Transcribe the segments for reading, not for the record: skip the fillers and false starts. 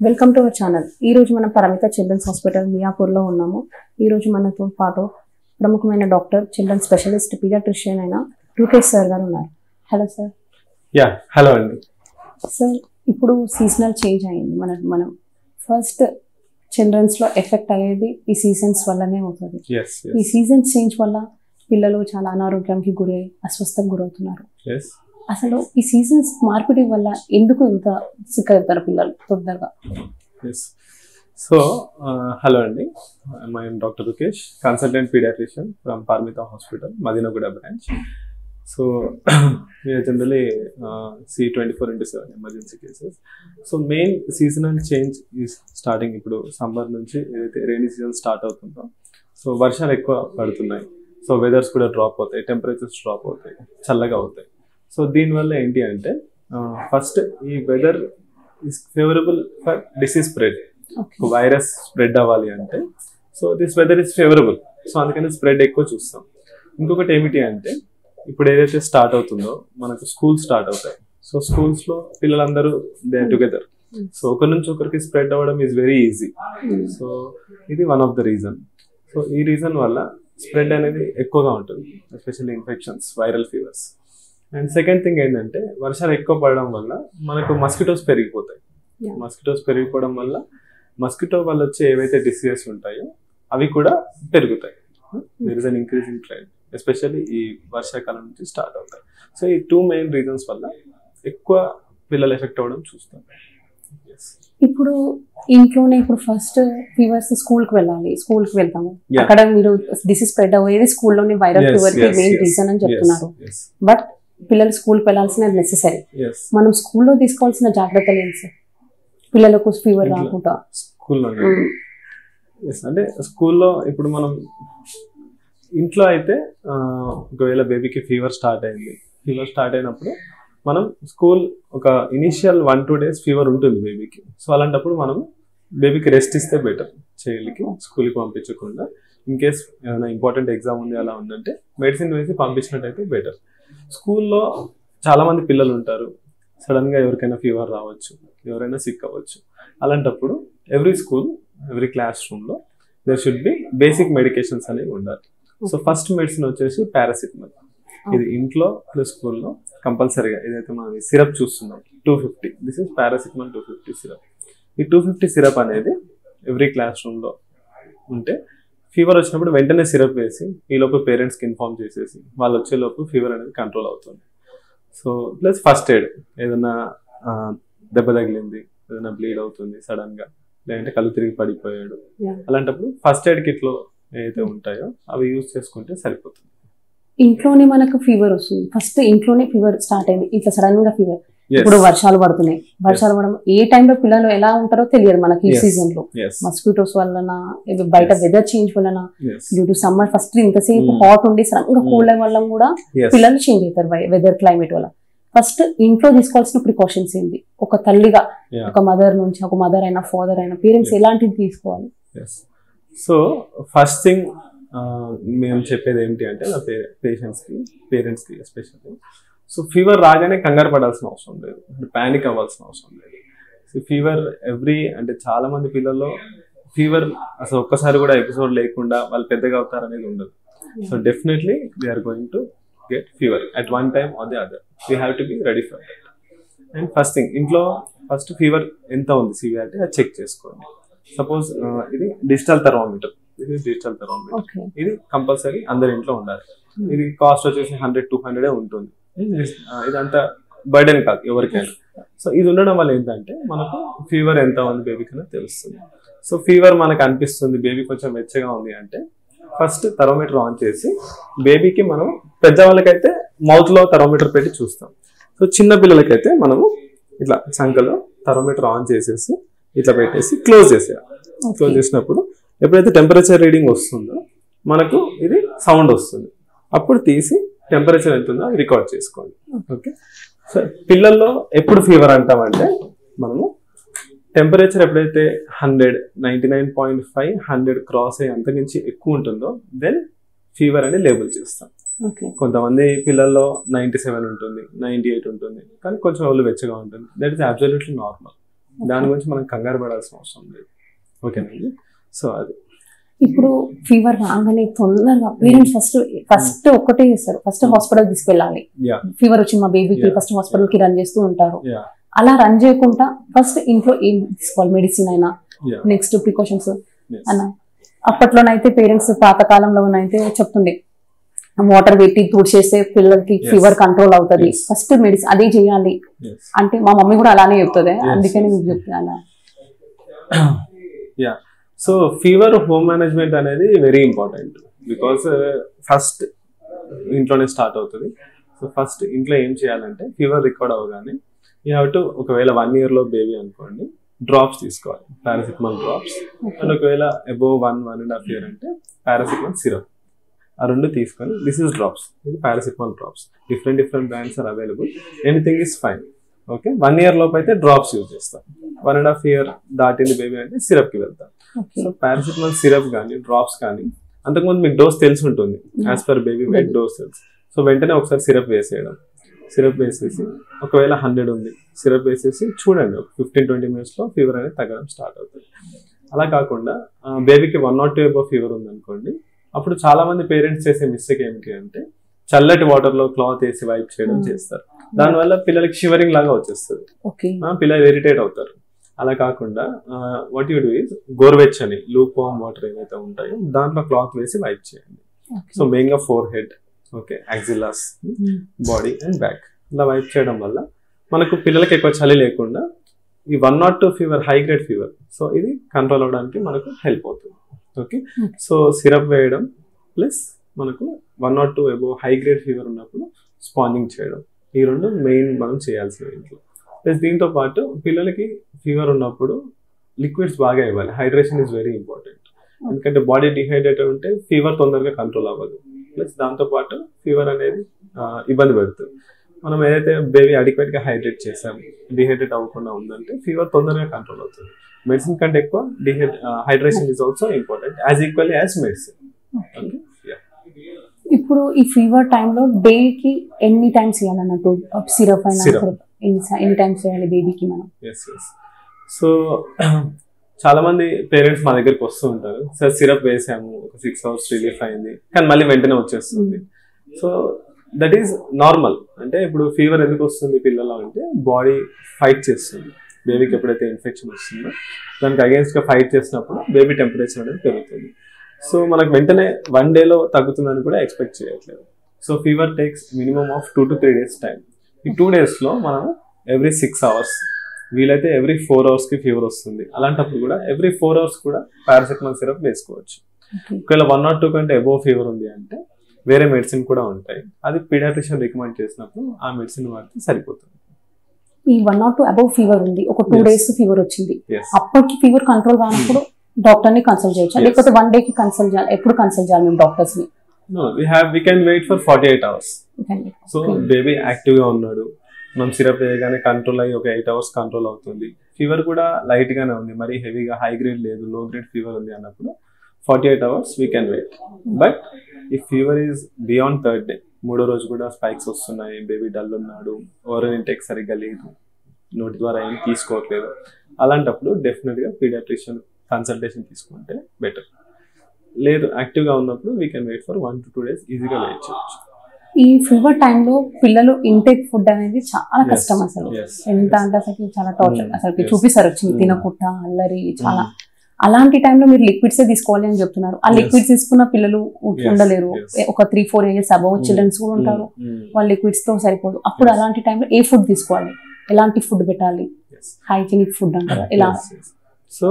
Welcome to our channel. ఈ రోజు మనం పరిమిత చిల్డ్రన్స్ హాస్పిటల్ మియాపూర్లో ఉన్నాము. ఈ రోజు మనతో పాటు ప్రముఖమైన డాక్టర్, చిల్డ్రన్ స్పెషలిస్ట్, పీడియాట్రిషియన్ అయిన రూకేష్ సార్ గారు ఉన్నారు. Hello sir. హలో అండి. సార్, ఇప్పుడు సీజనల్ చేంజ్ అయింది. మనం ఫస్ట్ చిల్డ్రన్స్లో ఎఫెక్ట్ అయ్యేది ఈ సీజన్స్ వల్లనే అవుతుంది. ఈ సీజన్స్ చేంజ్ వల్ల పిల్లలు చాలా అనారోగ్యానికి గురై అస్వస్థకు గురవుతున్నారు. అసలు ఈ సీజన్స్ మార్పిడి వల్ల ఎందుకు ఇంత సిక్ అవుతారు పిల్లలు తొందరగా? సో హలో అండి, I'm doctor Rukesh, consultant paediatrician from Parmita hospital, Madinaguda branch. So we generally see 24/7 emergency cases. So main seasonal change is starting ఇప్పుడు సమ్మర్ నుంచి ఏదైతే రైనీ సీజన్ స్టార్ట్ అవుతుందో, సో వర్షాలు ఎక్కువ పడుతున్నాయి. సో వెదర్స్ కూడా డ్రాప్ అవుతాయి, టెంపరేచర్స్ డ్రాప్ అవుతాయి, చల్లగా అవుతాయి. సో దీనివల్ల ఏంటి అంటే ఫస్ట్ ఈ weather is favourable for disease spread. Virus spread అవ్వాలి అంటే so this weather is favourable. So అందుకని స్ప్రెడ్ ఎక్కువ చూస్తాం. ఇంకొకటి ఏమిటి అంటే ఇప్పుడు ఏదైతే స్టార్ట్ అవుతుందో మనకు స్కూల్ స్టార్ట్ అవుతాయి. సో స్కూల్స్లో పిల్లలందరూ దే ఆర్ టుగెదర్. సో ఒకరి నుంచి ఒకరికి స్ప్రెడ్ అవ్వడం ఈజ్ వెరీ ఈజీ. సో ఇది one of the reason. So ఈ రీజన్ వల్ల స్ప్రెడ్ అనేది ఎక్కువగా ఉంటుంది, especially infections, viral fevers. And second thing ఏంటంటే వర్షాలు ఎక్కువ పడడం వల్ల మనకు మస్కిటోస్ పెరిగిపోతాయి. మస్కిటోస్ పెరిగిపోవడం వల్ల మస్కిటో వల్ల వచ్చే ఏవైతే డిసీజెస్ ఉంటాయో అవి కూడా పెరుగుతాయి. There is an increase in trend, especially ఈ వర్షాకాలం నుంచి స్టార్ట్ అవుతాయి. సో ఈ టూ మెయిన్ రీజన్స్ వల్ల ఎక్కువ పిల్లలు ఎఫెక్ట్ అవ్వడం చూస్తాం. ఇప్పుడు ఇంట్లోనే ఇప్పుడు ఫస్ట్ ఫీవర్స్ స్కూల్కి వెళ్ళాలి, స్కూల్కి వెళ్తాము, అక్కడ మీరు డిసీజ్ స్ప్రెడ్ అయ్యేది స్కూల్లోనే వైరల్ ఫీవర్ కి మెయిన్ రీజన్ అని చెప్తున్నారు. బట్ పిల్లలు స్కూల్కి వెళ్ళాల్సిన నెసెసరీ. మనం స్కూల్లో తీసుకోవాల్సిన జాగ్రత్తలు ఏంటి సార్ పిల్లలకు ఫీవర్ రాకుండా? స్కూల్లో అంటే స్కూల్లో ఇప్పుడు మనం ఇంట్లో అయితే ఒకవేళ బేబీకి ఫీవర్ స్టార్ట్ అయినప్పుడు మనం స్కూల్ ఒక ఇనిషియల్ 1-2 days ఫీవర్ ఉంటుంది బేబీకి. సో అలాంటప్పుడు మనం బేబీకి రెస్ట్ ఇస్తే బెటర్, చైల్డ్కి స్కూల్కి పంపించకుండా. ఇన్ కేస్ ఏమైనా ఇంపార్టెంట్ ఎగ్జామ్ ఉంది అలా ఉందంటే మెడిసిన్ వేసి పంపించినట్టయితే బెటర్. స్కూల్లో చాలామంది పిల్లలు ఉంటారు, సడన్గా ఎవరికైనా ఫీవర్ రావచ్చు, ఎవరైనా సిక్ అవ్వచ్చు. అలాంటప్పుడు ఎవ్రీ క్లాస్ రూమ్లో there should be basic medications అనేవి ఉండాలి. సో ఫస్ట్ మెడిసిన్ వచ్చేసి పారాసిటమాల్. ఇది ఇంట్లో ప్లస్ స్కూల్లో కంపల్సరీగా ఏదైతే మనం సిరప్ చూస్తున్నాం 250, దిస్ ఇస్ పారాసిటమాల్ 250 సిరప్. ఈ 250 సిరప్ అనేది ఎవ్రీ క్లాస్ రూమ్లో ఉంటే ఫీవర్ వచ్చినప్పుడు వెంటనే సిరప్ వేసి ఈలోపు పేరెంట్స్కి ఇన్ఫార్మ్ చేసేసి వాళ్ళు వచ్చేలోపు ఫీవర్ అనేది కంట్రోల్ అవుతుంది. సో ప్లస్ ఫస్ట్ ఎయిడ్, ఏదైనా దెబ్బ తగిలింది, ఏదైనా బ్లీడ్ అవుతుంది సడన్గా, లేదంటే కళ్ళు తిరిగి పడిపోయాడు, అలాంటప్పుడు ఫస్ట్ ఎయిడ్ కిట్లో ఏదైతే ఉంటాయో అవి యూజ్ చేసుకుంటే సరిపోతుంది. ఇంట్లోనే మనకు ఫీవర్ వస్తుంది, ఫస్ట్ ఇంట్లోనే ఫీవర్ స్టార్ట్ అయింది, ఇట్లా సడన్ గా ఫీవర్. ఇప్పుడు వర్షాలు పడుతున్నాయి, వర్షాలు పడడం ఏ టైంలో పిల్లలు ఎలా ఉంటారో తెలియదు మనకి. ఈ సీజన్ లో మస్కిటోస్ వలన, బయట వెదర్ చేంజ్ వలన, డ్యూ టు సమ్మర్ ఫస్ట్ ఇంతసేపు హాట్ ఉండి సడన్ గా కూల్ అయ్యే వల్ల కూడా పిల్లలు చేంజ్ అవుతారు వెదర్ క్లైమేట్ వల్ల. ఫస్ట్ ఇంట్లో తీసుకోవాల్సిన ప్రికాషన్స్ ఏంటి? ఒక తల్లిగా, ఒక మదర్ నుంచి, ఒక మదర్ అయినా ఫాదర్ అయినా పేరెంట్స్ ఎలాంటివి తీసుకోవాలి? సో ఫస్ట్ థింగ్ మేము చెప్పేది ఏంటి అంటే నా పేరెంట్స్కి ఎస్పెషల్లీ, సో ఫీవర్ రాగానే కంగారు పడాల్సిన అవసరం లేదు, ప్యానిక్ అవ్వాల్సిన అవసరం లేదు. సో ఫీవర్ అంటే చాలా మంది పిల్లల్లో ఫీవర్ అసలు ఒక్కసారి కూడా ఎపిసోడ్ లేకుండా వాళ్ళు పెద్దగా అవుతారు అనేది ఉండదు. So definitely they are going to get fever at one time or the other. We have to be ready for that. And first thing, ఇంట్లో ఫస్ట్ ఫీవర్ ఎంత ఉంది సివియారిటీ అది చెక్ చేసుకోండి. సపోజ్ ఇది డిజిటల్ థర్మోమీటర్, ఇది compulsory అందరి ఇంట్లో ఉండాలి. ఇది కాస్ట్ వచ్చేసి 100-200 ఉంటుంది. ఇదంతా బర్డెన్ కాదు ఎవరికైనా. సో ఇది ఉండడం వల్ల ఏంటంటే మనకు ఫీవర్ ఎంత ఉంది బేబీకి అనేది తెలుస్తుంది. సో ఫీవర్ మనకు అనిపిస్తుంది బేబీ కొంచెం వెచ్చగా ఉంది అంటే ఫస్ట్ థర్మోమీటర్ ఆన్ చేసి బేబీకి, మనం పెద్దవాళ్ళకైతే మౌత్ లో థర్మోమీటర్ పెట్టి చూస్తాం. సో చిన్న పిల్లలకైతే మనము ఇట్లా సంకలో థర్మోమీటర్ ఆన్ చేసేసి ఇట్లా పెట్టేసి క్లోజ్ చేసేయాలి. క్లోజ్ చేసినప్పుడు ఎప్పుడైతే టెంపరేచర్ రీడింగ్ వస్తుందో మనకు ఇది సౌండ్ వస్తుంది, అప్పుడు తీసి టెంపరేచర్ ఎంత ఉందో రికార్డ్ చేసుకోండి. ఓకే. సో పిల్లల్లో ఎప్పుడు ఫీవర్ అంటామంటే మనము టెంపరేచర్ ఎప్పుడైతే 99.5 100 క్రాస్ అయ్యి అంతకుమించి ఎక్కువ ఉంటుందో దెన్ ఫీవర్ అని లేబుల్ చేస్తాం. కొంతమంది పిల్లల్లో 97 ఉంటుంది, 98 ఉంటుంది, కానీ కొంచెం ఒళ్ళు వెచ్చగా ఉంటుంది. That is absolutely normal. దాని గురించి మనం కంగారు పడాల్సిన అవసరం లేదు. ఓకేనండి. సో అది ఇప్పుడు ఫీవర్ రాగానే తొందరగా పేరెంట్స్ ఫస్ట్ ఒక్కటే చేస్తారు, ఫస్ట్ హాస్పిటల్ తీసుకెళ్ళాలి. ఫీవర్ వచ్చింది మా బేబీకి, ఫస్ట్ హాస్పిటల్ కి రన్ చేస్తూ ఉంటారు. అలా రన్ చేయకుండా ఫస్ట్ ఇంట్లో ఏం తీసుకోవాలి, మెడిసిన్ అయినా నెక్స్ట్ ప్రికాషన్స్ అన్న. అప్పట్లోనైతే పేరెంట్స్ పాతకాలంలోనైతే చెప్తుండే వాటర్ పెట్టి తుడిచేస్తే పిల్లలకి ఫీవర్ కంట్రోల్ అవుతుంది, ఫస్ట్ మెడిసిన్ అదే చేయాలి అంటే మా మమ్మీ కూడా అలానే చెప్తుంది. అందుకని మీకు చెప్తాను. సో ఫీవర్ హోమ్ మేనేజ్మెంట్ అనేది వెరీ ఇంపార్టెంట్, బికాస్ ఫస్ట్ ఇంట్లోనే స్టార్ట్ అవుతుంది. సో ఫస్ట్ ఇంట్లో ఏం చేయాలంటే ఫీవర్ రికార్డ్ అవ్వగానే యూ హ్యావ్ టు, ఒకవేళ 1 year లోబేబీ అనుకోండి, డ్రాప్స్ తీసుకోవాలి, పారాసిటమాల్ డ్రాప్స్. అండ్ ఒకవేళ అబోవ్ 1.5 year అంటే పారాసిటమాల్ సిరప్. ఆ రెండు తీసుకొని దిస్ ఇస్ డ్రాప్స్, ఇది paracetamol drops. Different brands are available, anything is fine. Okay, 1 year లోపు అయితే డ్రాప్స్ యూజ్ చేస్తాం. 1.5 year దాటింది బేబీ అంటే సిరప్ కి వెళ్తాం. సో పారాసిటమాల్ సిరప్ కానీ డ్రాప్స్ కానీ అంతకుముందు మీకు డోస్ తెలిసి ఉంటుంది, as per baby wait dose తెలుసు. సో వెంటనే ఒకసారి సిరప్ వేసేయడం, సిరప్ వేసేసి ఒకవేళ 100 ఉంది సిరప్ వేసేసి చూడండి, ఒక 15-20 minutes లో ఫీవర్ అనేది తగ్గడం స్టార్ట్ అవుతుంది. అలా కాకుండా బేబీకి 1 or 2 above ఫీవర్ ఉంది అనుకోండి, అప్పుడు చాలా మంది పేరెంట్స్ చేసే మిస్టేక్ ఏమిటి అంటే చల్లటి వాటర్ లో క్లాత్ వేసి వైప్ చేయడం చేస్తారు. దానివల్ల పిల్లలకి షివరింగ్ లాగా వచ్చేస్తుంది, పిల్లలు ఇరిటేట్ అవుతారు. అలా కాకుండా వాట్ యూ డూ ఇస్ గోర్వెచ్చని లూక్ వామ్ వాటర్ ఏవైతే ఉంటాయో దాంట్లో క్లాత్ వేసి వైప్ చేయండి. సో మెయిన్గా forehead, okay, axillas, body and back ఇలా వైప్ చేయడం వల్ల మనకు పిల్లలకి ఎక్కువ చలి లేకుండా ఈ 1 or 2 fever, high grade fever, so ఇది కంట్రోల్ అవడానికి మనకు హెల్ప్ అవుతుంది. ఓకే, సో సిరప్ వేయడం ప్లస్ మనకు 1 or 2 above high grade fever ఉన్నప్పుడు స్పాంజింగ్ చేయడం, ఈ రెండు మెయిన్ మనం చేయాల్సినవి ఇంట్లో. ప్లస్ దీంతో పాటు పిల్లలకి ఫీవర్ ఉన్నప్పుడు లిక్విడ్స్ బాగా ఇవ్వాలి. హైడ్రేషన్ ఈజ్ వెరీ ఇంపార్టెంట్, ఎందుకంటే బాడీ డిహైడ్రేటెడ్ ఉంటే ఫీవర్ తొందరగా కంట్రోల్ అవ్వదు. ప్లస్ దాంతోపాటు ఫీవర్ అనేది ఇబ్బంది పెడుతుంది. మనం ఏదైతే బేబీ అడిక్వేట్గా హైడ్రేట్ చేసాము, డిహైడ్రేట్ అవ్వకుండా ఉందంటే ఫీవర్ తొందరగా కంట్రోల్ అవుతుంది. మెడిసిన్ కంటే ఎక్కువ hydration is also important, as equally as medicine. ఇప్పుడు ఈ ఫీవర్ టైంలో డేకి ఎన్ని టైమ్స్ ఇవ్వాలన్నట్టు సిరప్ అయినా ఎన్ని టైమ్స్ చేయాలి బేబీకి మనం? సో చాలా మంది పేరెంట్స్ మా దగ్గరికి వస్తూ ఉంటారు, సార్ సిరప్ వేసాము, ఒక 6 hours రిలీఫ్ అయింది, కానీ మళ్ళీ వెంటనే వచ్చేస్తుంది. So that is normal. అంటే ఇప్పుడు ఫీవర్ ఎందుకు వస్తుంది పిల్లలు అంటే బాడీ ఫైట్ చేస్తుంది. బేబీకి ఎప్పుడైతే ఇన్ఫెక్షన్ వస్తుందో దానికి అగేన్స్ట్ గా ఫైట్ చేసినప్పుడు బేబీ టెంపరేచర్ అనేది పెరుగుతుంది. సో మనకు వెంటనే 1 day లో తగ్గుతుందని కూడా ఎక్స్పెక్ట్ చేయట్లేదు. So fever takes minimum of 2 to 3 days time. ఈ 2 days లో మనం ఎవ్రీ 6 hours, వీలైతే ఎవ్రీ 4 hours కి ఫీవర్ వస్తుంది, అలాంటప్పుడు కూడా ఎవ్రీ 4 hours కూడా పారాసిటమాల్ సిరప్ వేసుకోవచ్చు. ఒకవేళ 1 or 2 కంటే అబోవ్ ఫీవర్ ఉంది అంటే వేరే మెడిసిన్ కూడా ఉంటాయి, అది పీడియాట్రిషియన్ రికమెండ్ చేసినప్పుడు ఆ మెడిసిన్ వాడితే సరిపోతుంది. ఈ 1 or 2 అబోవ్ ఫీవర్ ఉంది, ఒక 2 days ఫీవర్ వచ్చింది, అప్పటికి ఫీవర్ కంట్రోల్ కానప్పుడు డాక్టర్ ని కన్సల్ట్ చేయొచ్చా, లేకపోతే 1 day కి కన్సల్ట్ చేయాలి? ఎప్పుడు కన్సల్ట్ చేయాలి మేము డాక్టర్స్ ని? No, we can wait for 48 hours. So baby active గా ఉన్నాడు, మనం సిరప్ వేయగానే కంట్రోల్ అయ్యి ఒక 8 hours కంట్రోల్ అవుతుంది, ఫీవర్ కూడా లైట్ గానే ఉంది, మరి హెవీగా హై గ్రేడ్ లేదు, లో గ్రేడ్ ఫీవర్ ఉంది అన్నప్పుడు 48 hours we can wait. But ఈ fever is beyond 3rd day, 3వ రోజు కూడా స్పైక్స్ వస్తున్నాయి, బేబీ డల్ ఉన్నాడు, ఓరల్ ఇంటేక్ సరిగ్గా లేదు, నోటి ద్వారా ఏం తీసుకోవట్లేదు, అలాంటప్పుడు డెఫినెట్ గా పీడియాట్రిషియన్ కన్సల్టేషన్ తీసుకుంటే బెటర్. లేదు యాక్టివ్ గా ఉన్నప్పుడు we can wait for 1 to 2 days, ఈజీగా వెయిట్ చేయొచ్చు. ఈ ఫీవర్ టైంలో పిల్లలు ఇంటేక్ ఫుడ్ అనేది చాలా కష్టం అసలు, ఎంత అంటే అసలు చాలా టార్చర్, అసలు చూపిస్తారు వచ్చింది తినకుట్ట అల్లరి చాలా. అలాంటి టైంలో మీరు లిక్విడ్సే తీసుకోవాలి అని చెప్తున్నారు. ఆ లిక్విడ్స్ తీసుకున్న పిల్లలు ఉండలేరు, ఒక 3-4 years అబౌవ్ చిల్డ్రన్స్ కూడా ఉంటారు, వాళ్ళ లిక్విడ్స్ తో సరిపోదు. అప్పుడు అలాంటి టైంలో ఏ ఫుడ్ తీసుకోవాలి, ఎలాంటి ఫుడ్ పెట్టాలి, హైజీనిక్ ఫుడ్ అంటారు ఇలా? సో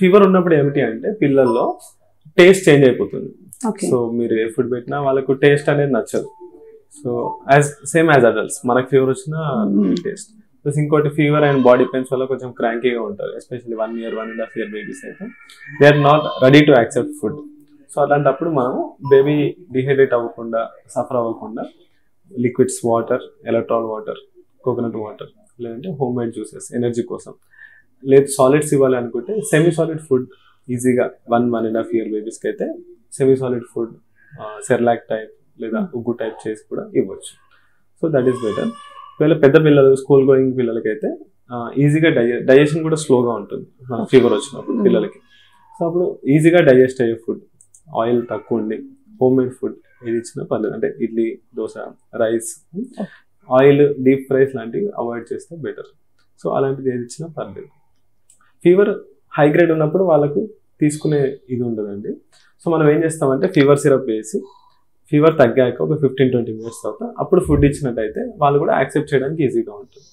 ఫీవర్ ఉన్నప్పుడు ఏమిటి అంటే పిల్లల్లో టేస్ట్ చేంజ్ అయిపోతుంది. సో మీరు ఏ ఫుడ్ పెట్టినా వాళ్ళకు టేస్ట్ అనేది నచ్చదు. సో సేమ్ యాజ్ అడల్ట్స్ మనకు ఫీవర్ వచ్చినా టేస్ట్. ప్లస్ ఇంకోటి ఫీవర్ అండ్ బాడీ పెయిన్స్ వల్ల కొంచెం క్రాంకీగా ఉంటారు, ఎస్పెషల్లీ 1 year 1.5 year బేబీస్ అయితే they are not ready to accept food. So అలాంటప్పుడు మనం బేబీ డిహైడ్రేట్ అవ్వకుండా, సఫర్ అవ్వకుండా liquids, water, Electral water, coconut water, లేదంటే హోమ్ మేడ్ జ్యూసెస్ ఎనర్జీ కోసం, లేదు సాలిడ్స్ ఇవ్వాలి అనుకుంటే సెమీ సాలిడ్ ఫుడ్ ఈజీగా 1.5 year బేబీస్కి అయితే semi solid food Cerelac type లేదా ఉగ్గు టైప్ చేసి కూడా ఇవ్వచ్చు. So that is better. ఒకవేళ పెద్ద పిల్లలు, స్కూల్ గోయింగ్ పిల్లలకైతే ఈజీగా డైజెషన్ కూడా స్లోగా ఉంటుంది ఫీవర్ వచ్చినప్పుడు పిల్లలకి. సో అప్పుడు ఈజీగా డైజెస్ట్ అయ్యే ఫుడ్, ఆయిల్ తక్కువ ఉండి హోమ్ మేడ్ ఫుడ్ ఏది ఇచ్చినా పర్లేదు. అంటే idli, dosa, rice, oil, deep fries లాంటివి అవాయిడ్ చేస్తే బెటర్. సో అలాంటిది ఏది ఇచ్చినా పర్లేదు. ఫీవర్ హై గ్రేడ్ ఉన్నప్పుడు వాళ్ళకు తీసుకునే ఇది ఉండదండి. సో మనం ఏం చేస్తామంటే ఫీవర్ సిరప్ వేసి ఫీవర్ తగ్గాక ఒక 15-20 minutes తర్వాత అప్పుడు ఫుడ్ ఇచ్చినట్టయితే వాళ్ళు కూడా యాక్సెప్ట్ చేయడానికి ఈజీగా ఉంటుంది.